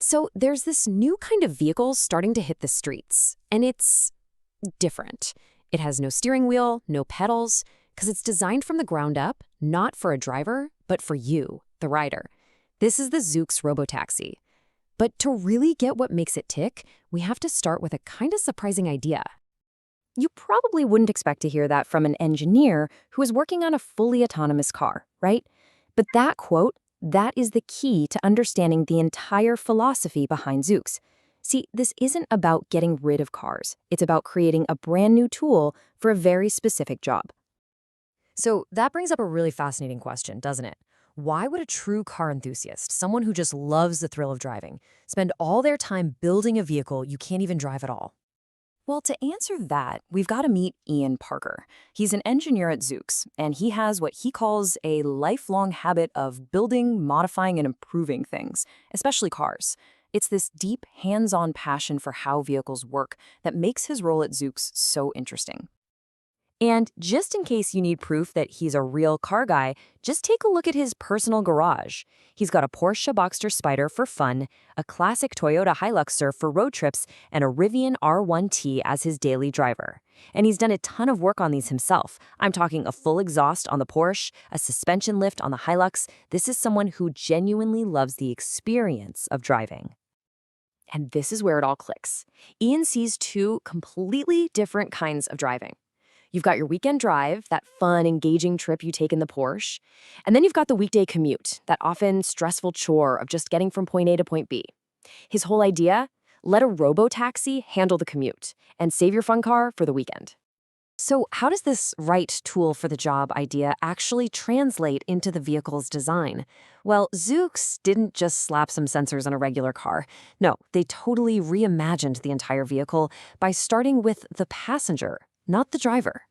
So there's this new kind of vehicle starting to hit the streets, and it's different. It has no steering wheel, no pedals, because it's designed from the ground up, not for a driver, but for you, the rider. This is the Zoox Robotaxi. But to really get what makes it tick, we have to start with a kind of surprising idea. You probably wouldn't expect to hear that from an engineer who is working on a fully autonomous car, right? But that quote, that is the key to understanding the entire philosophy behind Zoox. See, this isn't about getting rid of cars. It's about creating a brand new tool for a very specific job. So that brings up a really fascinating question, doesn't it? Why would a true car enthusiast, someone who just loves the thrill of driving, spend all their time building a vehicle you can't even drive at all? Well, to answer that, we've got to meet Ian Parker. He's an engineer at Zoox, and he has what he calls a lifelong habit of building, modifying, and improving things, especially cars. It's this deep, hands-on passion for how vehicles work that makes his role at Zoox so interesting. And just in case you need proof that he's a real car guy, just take a look at his personal garage. He's got a Porsche Boxster Spyder for fun, a classic Toyota Hiluxer for road trips, and a Rivian R1T as his daily driver. And he's done a ton of work on these himself. I'm talking a full exhaust on the Porsche, a suspension lift on the Hilux. This is someone who genuinely loves the experience of driving. And this is where it all clicks. Ian sees two completely different kinds of driving. You've got your weekend drive, that fun, engaging trip you take in the Porsche. And then you've got the weekday commute, that often stressful chore of just getting from point A to point B. His whole idea? Let a Robotaxi handle the commute and save your fun car for the weekend. So how does this right tool for the job idea actually translate into the vehicle's design? Well, Zoox didn't just slap some sensors on a regular car. No, they totally reimagined the entire vehicle by starting with the passenger, not the driver.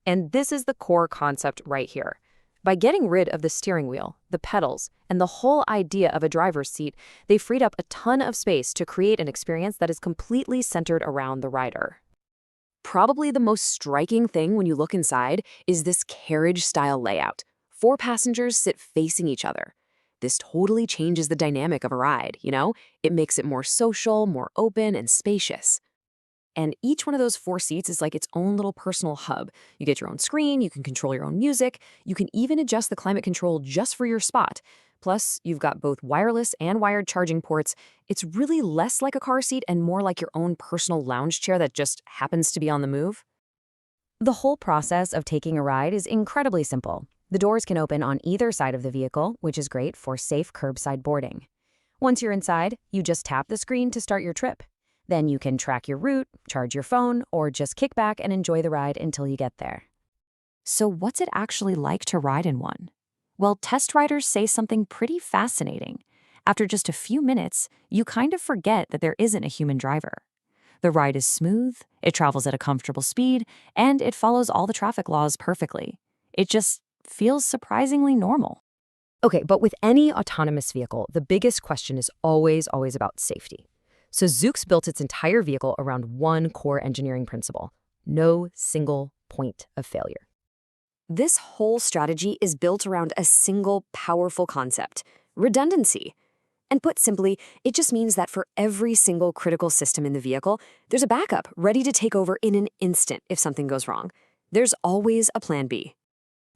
And this is the core concept right here. By getting rid of the steering wheel, the pedals, and the whole idea of a driver's seat, they freed up a ton of space to create an experience that is completely centered around the rider. Probably the most striking thing when you look inside is this carriage-style layout. 4 passengers sit facing each other. This totally changes the dynamic of a ride, you know? It makes it more social, more open, and spacious. And each one of those 4 seats is like its own little personal hub. You get your own screen, you can control your own music, you can even adjust the climate control just for your spot. Plus, you've got both wireless and wired charging ports. It's really less like a car seat and more like your own personal lounge chair that just happens to be on the move. The whole process of taking a ride is incredibly simple. The doors can open on either side of the vehicle, which is great for safe curbside boarding. Once you're inside, you just tap the screen to start your trip. Then you can track your route, charge your phone, or just kick back and enjoy the ride until you get there. So what's it actually like to ride in one? Well, test riders say something pretty fascinating. After just a few minutes, you kind of forget that there isn't a human driver. The ride is smooth, it travels at a comfortable speed, and it follows all the traffic laws perfectly. It just feels surprisingly normal. Okay, but with any autonomous vehicle, the biggest question is always about safety. So Zoox built its entire vehicle around one core engineering principle: no single point of failure. This whole strategy is built around a single powerful concept: redundancy. And put simply, it just means that for every single critical system in the vehicle, there's a backup ready to take over in an instant if something goes wrong. There's always a plan B.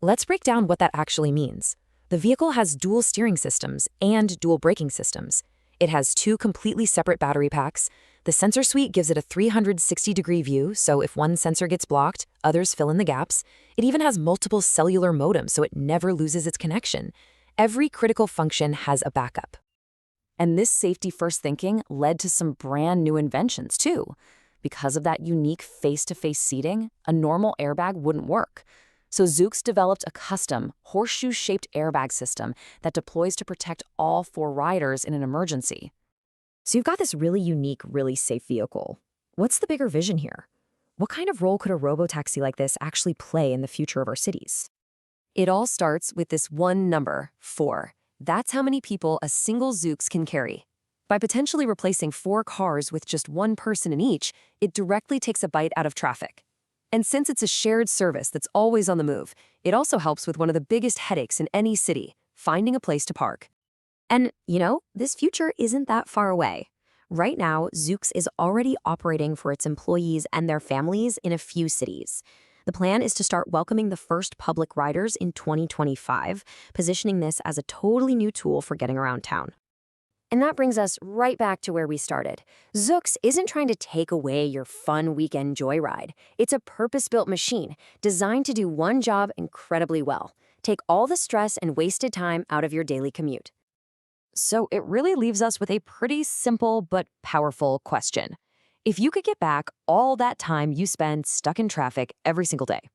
Let's break down what that actually means. The vehicle has dual steering systems and dual braking systems. It has 2 completely separate battery packs. The sensor suite gives it a 360-degree view, so if one sensor gets blocked, others fill in the gaps. It even has multiple cellular modems, so it never loses its connection. Every critical function has a backup. And this safety-first thinking led to some brand new inventions, too. Because of that unique face-to-face seating, a normal airbag wouldn't work. So Zoox developed a custom, horseshoe-shaped airbag system that deploys to protect all 4 riders in an emergency. So you've got this really unique, really safe vehicle. What's the bigger vision here? What kind of role could a robotaxi like this actually play in the future of our cities? It all starts with this one number, 4. That's how many people a single Zoox can carry. By potentially replacing 4 cars with just one person in each, it directly takes a bite out of traffic. And since it's a shared service that's always on the move, it also helps with one of the biggest headaches in any city: finding a place to park. And, this future isn't that far away. Right now, Zoox is already operating for its employees and their families in a few cities. The plan is to start welcoming the first public riders in 2025, positioning this as a totally new tool for getting around town. And that brings us right back to where we started. Zoox isn't trying to take away your fun weekend joyride. It's a purpose-built machine designed to do one job incredibly well. Take all the stress and wasted time out of your daily commute. So it really leaves us with a pretty simple but powerful question. If you could get back all that time you spend stuck in traffic every single day,